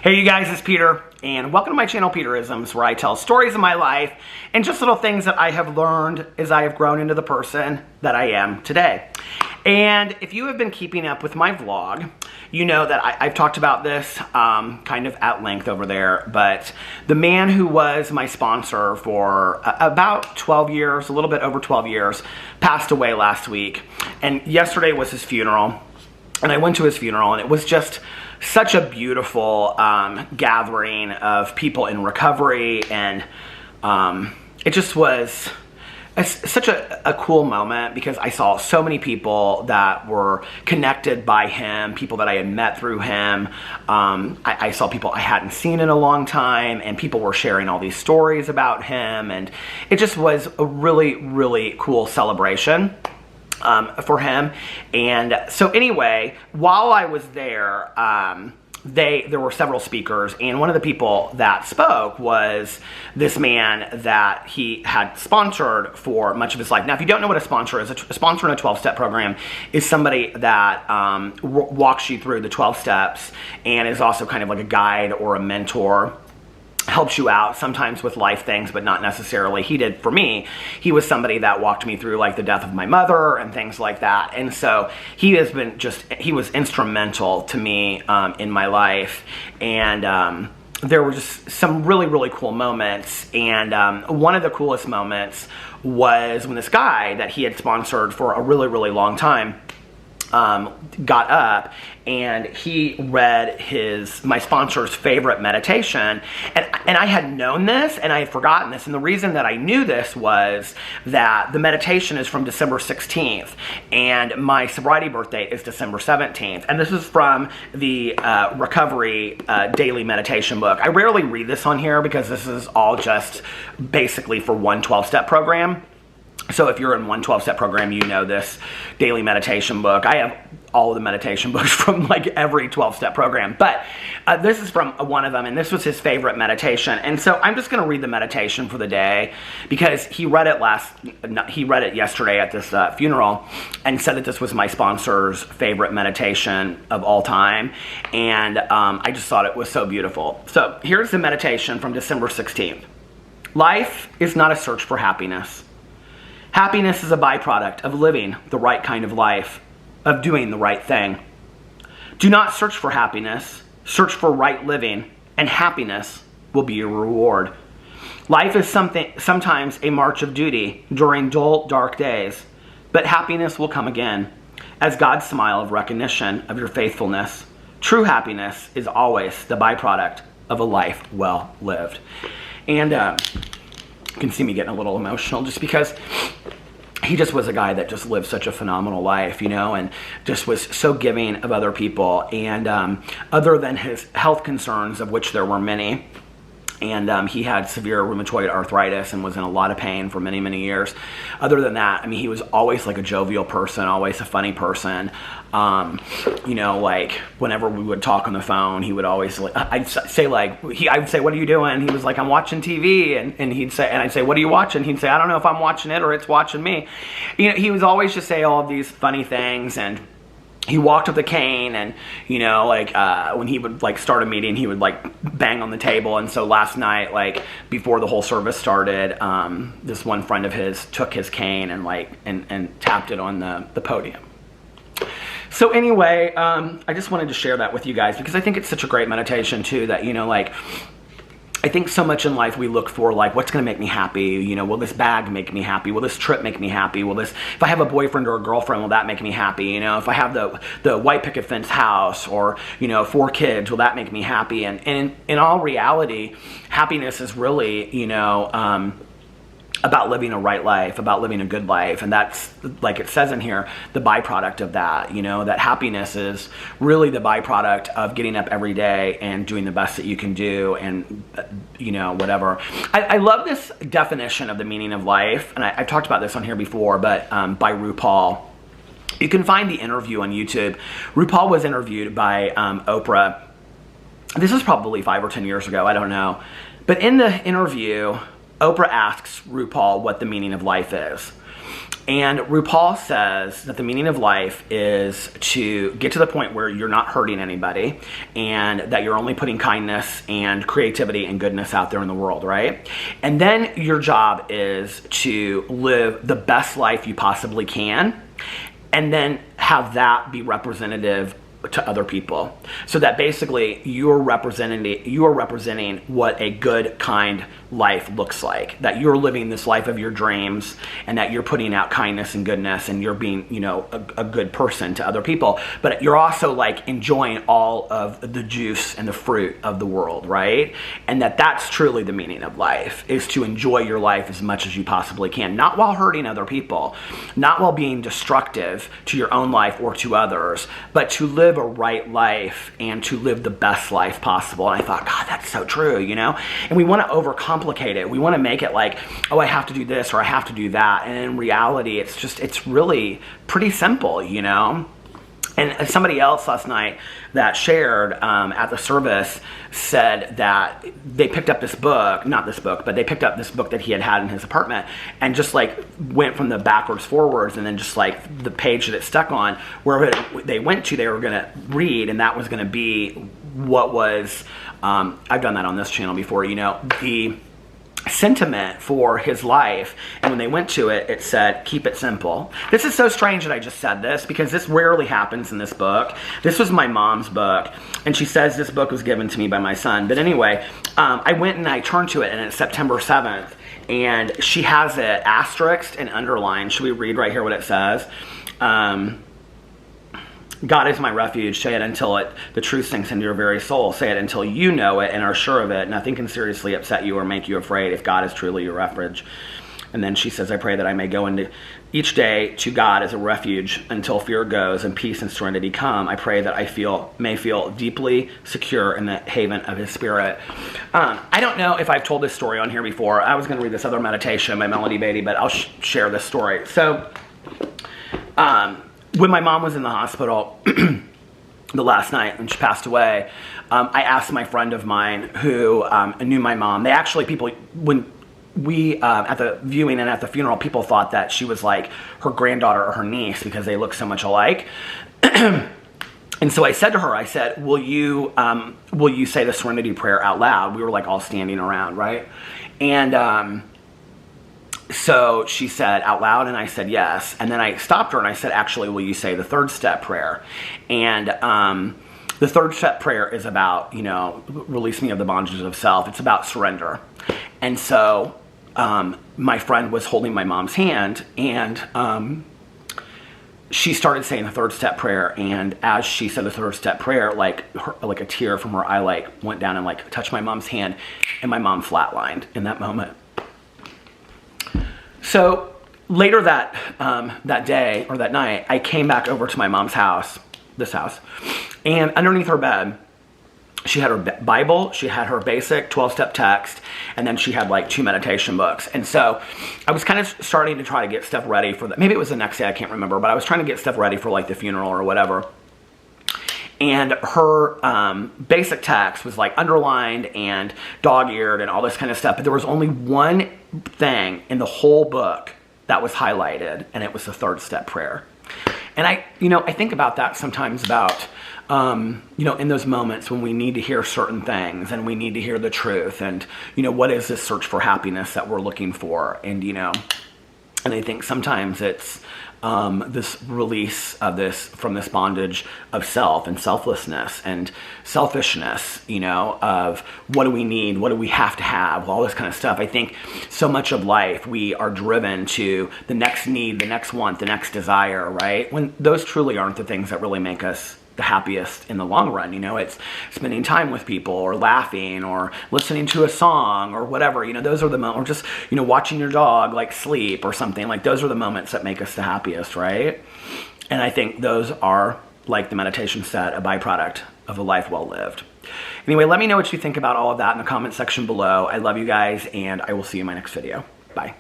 Hey you guys, it's Peter, and welcome to my channel, Peterisms, where I tell stories of my life and just little things that I have learned as I have grown into the person that I am today. And if you have been keeping up with my vlog, you know that I've talked about this kind of at length over there, but the man who was my sponsor for about 12 years, a little bit over 12 years, passed away last week. And yesterday was his funeral, and I went to his funeral, and it was just such a beautiful gathering of people in recovery, and it just was such a cool moment because I saw so many people that were connected by him, people that I had met through him. I saw people I hadn't seen in a long time, and people were sharing all these stories about him, and it just was a really, really cool celebration for him. And so anyway, while I was there, there were several speakers, and one of the people that spoke was this man that he had sponsored for much of his life. Now, if you don't know what a sponsor is, a sponsor in a 12-step program is somebody that walks you through the 12 steps and is also kind of like a guide or a mentor. Helps you out sometimes with life things, but not necessarily. He did for me. He was somebody that walked me through like the death of my mother and things like that. And so he has been he was instrumental to me in my life. And there were just some really, really cool moments. And one of the coolest moments was when this guy that he had sponsored for a really, really long time got up and he read my sponsor's favorite meditation, and I had known this and I had forgotten this, and the reason that I knew this was that the meditation is from December 16th and my sobriety birthday is December 17th, and this is from the recovery daily meditation book. I rarely read this on here because this is all just basically for one 12-step program. So if you're in one 12-step program, you know this daily meditation book. I have all of the meditation books from like every 12-step program, but this is from one of them, and this was his favorite meditation. And so I'm just going to read the meditation for the day because he read it yesterday at this funeral and said that this was my sponsor's favorite meditation of all time, and I just thought it was so beautiful. So here's the meditation from December 16th. Life is not a search for happiness. Happiness is a byproduct of living the right kind of life, of doing the right thing. Do not search for happiness, search for right living, and happiness will be your reward. Life is sometimes a march of duty during dull, dark days, but happiness will come again as God's smile of recognition of your faithfulness. True happiness is always the byproduct of a life well lived. And you can see me getting a little emotional just because he just was a guy that just lived such a phenomenal life, you know, and just was so giving of other people. And other than his health concerns, of which there were many, and he had severe rheumatoid arthritis and was in a lot of pain for many, many years. Other than that, I mean, he was always like a jovial person, always a funny person. You know, like whenever we would talk on the phone, he would always I would say, "What are you doing?" He was like, "I'm watching TV," and he'd say, and I'd say, "What are you watching?" He'd say, "I don't know if I'm watching it or it's watching me." You know, he was always just say all of these funny things, and he walked with a cane, and you know, like when he would like start a meeting, he would like bang on the table. And so last night, like before the whole service started, this one friend of his took his cane and like and tapped it on the podium. So anyway, I just wanted to share that with you guys because I think it's such a great meditation too, that, you know, like I think so much in life we look for like, what's going to make me happy? You know, will this bag make me happy? Will this trip make me happy? If I have a boyfriend or a girlfriend, will that make me happy? You know, if I have the white picket fence house or, you know, 4 kids, will that make me happy? And in all reality, happiness is really, you know, about living a right life, about living a good life. And that's, like it says in here, the byproduct of that, you know, that happiness is really the byproduct of getting up every day and doing the best that you can do, and, you know, whatever. I love this definition of the meaning of life, and I've talked about this on here before, but by RuPaul. You can find the interview on YouTube. RuPaul was interviewed by Oprah. This was probably 5 or 10 years ago, I don't know. But in the interview, Oprah asks RuPaul what the meaning of life is. And RuPaul says that the meaning of life is to get to the point where you're not hurting anybody and that you're only putting kindness and creativity and goodness out there in the world, right? And then your job is to live the best life you possibly can and then have that be representative to other people, so that basically you're representing what a good, kind life looks like, that you're living this life of your dreams and that you're putting out kindness and goodness and you're being, you know, a good person to other people, but you're also like enjoying all of the juice and the fruit of the world, right? And that's truly the meaning of life, is to enjoy your life as much as you possibly can, not while hurting other people, not while being destructive to your own life or to others, but to live a right life and to live the best life possible. And I thought, God, that's so true, you know? And we want to overcomplicate it. We want to make it like, oh, I have to do this or I have to do that. And in reality, it's really pretty simple, you know? And somebody else last night that shared at the service said that they picked up this book, not this book, but they picked up this book that he had in his apartment and just like went from the backwards forwards, and then just like the page that it stuck on, wherever they went to, they were going to read, and that was going to be what was, I've done that on this channel before, you know, the sentiment for his life. And when they went to it, it said, keep it simple. This is so strange that I just said this, because this rarely happens in this book. This was my mom's book, and she says this book was given to me by my son. But anyway, I went and I turned to it, and it's September 7th, and she has it asterisked and underlined. Should we read right here what it says? God is my refuge. Say it until the truth sinks into your very soul. Say it until you know it and are sure of it. Nothing can seriously upset you or make you afraid if God is truly your refuge. And then she says, I pray that I may go into each day to God as a refuge until fear goes and peace and serenity come. I pray that I may feel deeply secure in the haven of his spirit. I don't know if I've told this story on here before. I was going to read this other meditation by Melody Beatty, but I'll share this story. So, when my mom was in the hospital the last night when she passed away, I asked my friend of mine who knew my mom. They actually, when we, at the viewing and at the funeral, people thought that she was like her granddaughter or her niece because they look so much alike. And so I said to her, I said, will you say the Serenity Prayer out loud? We were like all standing around, right? And so she said out loud, and I said yes. And then I stopped her and I said, actually, will you say the third step prayer? And the third step prayer is about, you know, release me of the bondages of self. It's about surrender. And so my friend was holding my mom's hand, and she started saying the third step prayer. And as she said the third step prayer, like a tear from her eye like went down and like touched my mom's hand, and my mom flatlined in that moment. So later that day or that night, I came back over to my mom's house, this house, and underneath her bed, she had her Bible, she had her basic 12-step text, and then she had like 2 meditation books. And so I was kind of starting to try to get stuff ready for maybe it was the next day, I can't remember, but I was trying to get stuff ready for like the funeral or whatever. And her basic text was like underlined and dog-eared and all this kind of stuff. But there was only one thing in the whole book that was highlighted, and it was the third step prayer. And I think about that sometimes about, in those moments when we need to hear certain things and we need to hear the truth and, what is this search for happiness that we're looking for? And, and I think sometimes it's this release of from this bondage of self and selflessness and selfishness, of what do we need, what do we have to have, all this kind of stuff. I think so much of life we are driven to the next need, the next want, the next desire, right? When those truly aren't the things that really make us the happiest in the long run. It's spending time with people or laughing or listening to a song or whatever. Those are the moments, or just, watching your dog like sleep or something. Like those are the moments that make us the happiest, right? And I think those are, like the meditation said, a byproduct of a life well lived. Anyway, let me know what you think about all of that in the comment section below. I love you guys, and I will see you in my next video. Bye.